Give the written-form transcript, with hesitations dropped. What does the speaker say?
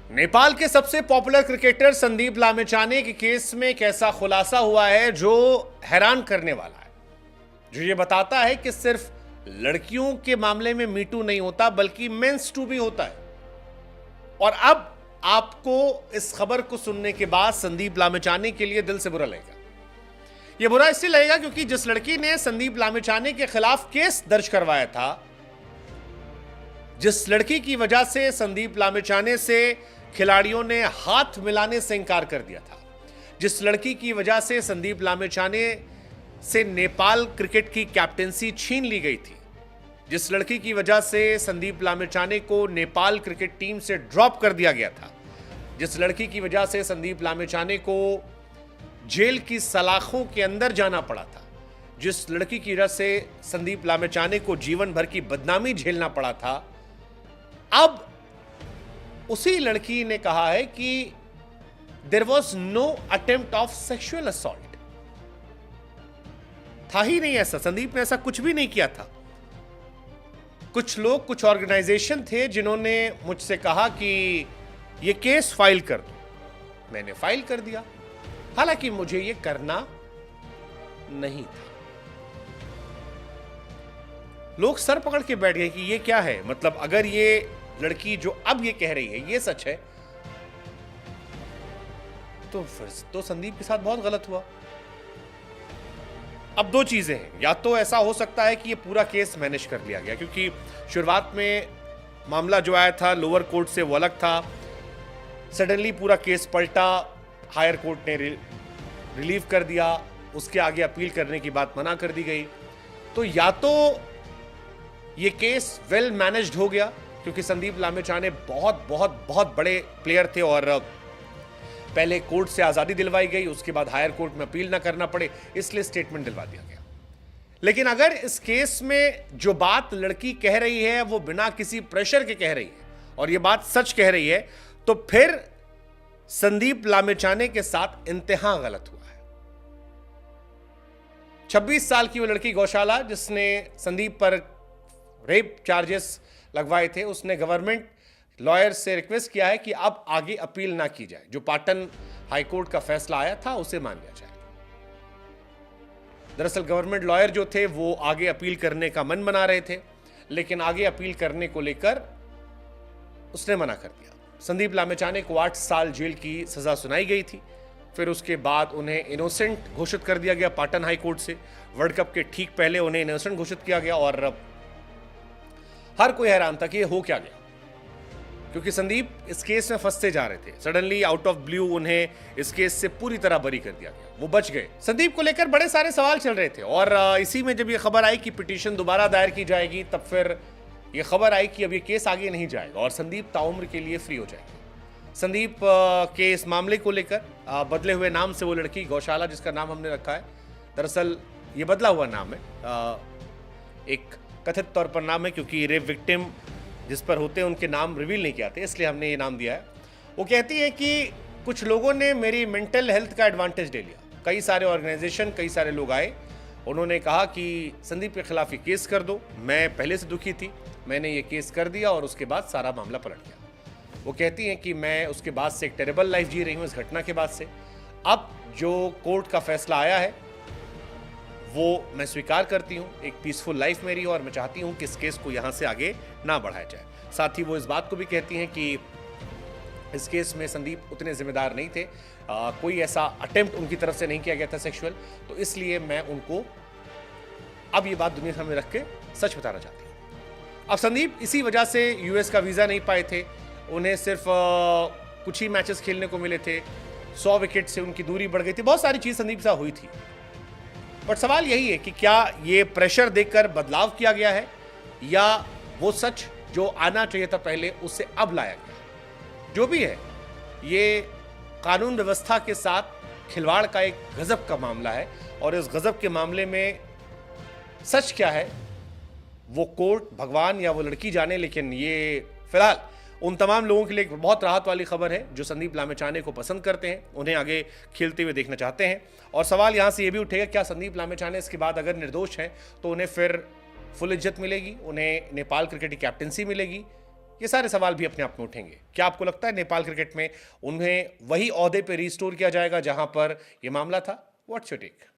नेपाल के सबसे popular cricketer Sandeep Lamichhane के केस में एक ऐसा खुलासा हुआ है जो हैरान करने वाला है, जो ये बताता है कि सिर्फ लड़कियों के मामले में मीटू नहीं होता बल्कि मेंस टू भी होता है। और अब आपको इस खबर को सुनने के बाद संदीप लामिछाने के लिए दिल से बुरा लगेगा। यह बुरा इसलिए लगेगा क्योंकि जिस लड़की ने संदीप लामिछाने के खिलाफ केस दर्ज करवाया था, जिस लड़की की वजह से संदीप लामिछाने से खिलाड़ियों ने हाथ मिलाने से इंकार कर दिया था, जिस लड़की की वजह से संदीप लामिछाने से नेपाल क्रिकेट की कैप्टेंसी छीन ली गई थी, जिस लड़की की वजह से संदीप लामिछाने को नेपाल क्रिकेट टीम से ड्रॉप कर दिया गया था, जिस लड़की की वजह से संदीप लामिछाने को जेल की सलाखों के अंदर जाना पड़ा था, जिस लड़की की वजह से संदीप लामिछाने को जीवन भर की बदनामी झेलना पड़ा था, अब उसी लड़की ने कहा है कि there was no attempt of sexual assault. था ही नहीं ऐसा, संदीप ने ऐसा कुछ भी नहीं किया था। कुछ लोग, कुछ ऑर्गेनाइजेशन थे जिन्होंने मुझसे कहा कि यह केस फाइल कर दो। मैंने फाइल कर दिया, हालांकि मुझे यह करना नहीं था। लोग सर पकड़ के बैठ गए कि ये क्या है, मतलब अगर ये लड़की जो अब ये कह रही है ये सच है तो फिर तो संदीप के साथ बहुत गलत हुआ। अब दो चीजें हैं, या तो ऐसा हो सकता है कि ये पूरा केस मैनेज कर लिया गया, क्योंकि शुरुआत में मामला जो आया था लोअर कोर्ट से वो अलग था, सडनली पूरा केस पलटा, हायर कोर्ट ने रिलीव कर दिया, उसके आगे अपील करने की बात मना कर दी गई। तो या तो ये केस वेल मैनेज्ड हो गया क्योंकि संदीप लामिछाने बहुत बहुत बहुत बड़े प्लेयर थे और पहले कोर्ट से आजादी दिलवाई गई, उसके बाद हायर कोर्ट में अपील ना करना पड़े, इसलिए स्टेटमेंट दिलवा दिया गया। लेकिन अगर इस केस में जो बात लड़की कह रही है वो बिना किसी प्रेशर के कह रही है और ये बात सच कह रही है, तो फिर संदीप लामिछाने के साथ इंतहा गलत हुआ है। 26 साल की वो लड़की गौशाला जिसने संदीप पर रेप चार्जेस लगवाए थे, उसने गवर्नमेंट लॉयर से रिक्वेस्ट किया है कि अब आगे अपील ना की जाए, जो पाटन हाईकोर्ट का फैसला आया था उसे मान लिया जाए। दरअसल गवर्नमेंट लॉयर जो थे वो आगे अपील करने का मन बना रहे थे, लेकिन आगे अपील करने को लेकर उसने मना कर दिया। संदीप लामिछाने को 8 साल जेल की सजा सुनाई गई थी, फिर उसके बाद उन्हें इनोसेंट घोषित कर दिया गया पाटन हाईकोर्ट से। वर्ल्ड कप के ठीक पहले उन्हें इनोसेंट घोषित किया गया और हर कोई हैरान था कि ये हो क्या गया, क्योंकि संदीप इस केस में फंसते जा रहे थे। सडनली आउट ऑफ ब्लू उन्हें इस केस से पूरी तरह बरी कर दिया गया, वो बच गए। संदीप को लेकर बड़े सारे सवाल चल रहे थे और इसी में जब ये खबर आई कि पिटीशन दोबारा दायर की जाएगी, तब फिर ये खबर आई कि अब ये केस आगे नहीं जाएगा और संदीप ताउम्र के लिए फ्री हो जाएगा। संदीप के इस मामले को लेकर बदले हुए नाम से वो लड़की गौशाला जिसका नाम हमने रखा है, दरअसल ये बदला हुआ नाम है, एक कथित तौर पर नाम है, क्योंकि रेप विक्टिम जिस पर होते हैं उनके नाम रिवील नहीं किए जाते, इसलिए हमने ये नाम दिया है। वो कहती है कि कुछ लोगों ने मेरी मेंटल हेल्थ का एडवांटेज ले लिया। कई सारे ऑर्गेनाइजेशन, कई सारे लोग आए, उन्होंने कहा कि संदीप के खिलाफ ये केस कर दो। मैं पहले से दुखी थी, मैंने ये केस कर दिया और उसके बाद सारा मामला पलट गया। वो कहती हैं कि मैं उसके बाद से एक टेरेबल लाइफ जी रही हूँ इस घटना के बाद से। अब जो कोर्ट का फैसला आया है वो मैं स्वीकार करती हूँ, एक पीसफुल लाइफ मेरी, और मैं चाहती हूँ कि इस केस को यहाँ से आगे ना बढ़ाया जाए। साथ ही वो इस बात को भी कहती हैं कि इस केस में संदीप उतने जिम्मेदार नहीं थे, कोई ऐसा अटेम्प्ट उनकी तरफ से नहीं किया गया था सेक्सुअल, तो इसलिए मैं उनको अब ये बात दुनिया सामने रख के सच बताना चाहती हूँ। अब संदीप इसी वजह से यूएस का वीज़ा नहीं पाए थे, उन्हें सिर्फ कुछ ही मैचेस खेलने को मिले थे, 100 विकेट से उनकी दूरी बढ़ गई थी, बहुत सारी चीज़ संदीप से हुई थी। बट सवाल यही है कि क्या ये प्रेशर देकर बदलाव किया गया है या वो सच जो आना चाहिए था पहले उसे अब लाया गया। जो भी है, ये कानून व्यवस्था के साथ खिलवाड़ का एक गजब का मामला है और इस गजब के मामले में सच क्या है वो कोर्ट, भगवान या वो लड़की जाने। लेकिन ये फिलहाल उन तमाम लोगों के लिए एक बहुत राहत वाली खबर है जो संदीप लामिछाने को पसंद करते हैं, उन्हें आगे खेलते हुए देखना चाहते हैं। और सवाल यहाँ से ये भी उठेगा, क्या संदीप लामिछाने इसके बाद अगर निर्दोष हैं तो उन्हें फिर फुल इज्जत मिलेगी, उन्हें नेपाल क्रिकेट की कैप्टेंसी मिलेगी, ये सारे सवाल भी अपने आप में उठेंगे। क्या आपको लगता है नेपाल क्रिकेट में उन्हें वही ओहदे पे रिस्टोर किया जाएगा जहां पर ये मामला था? What's your take?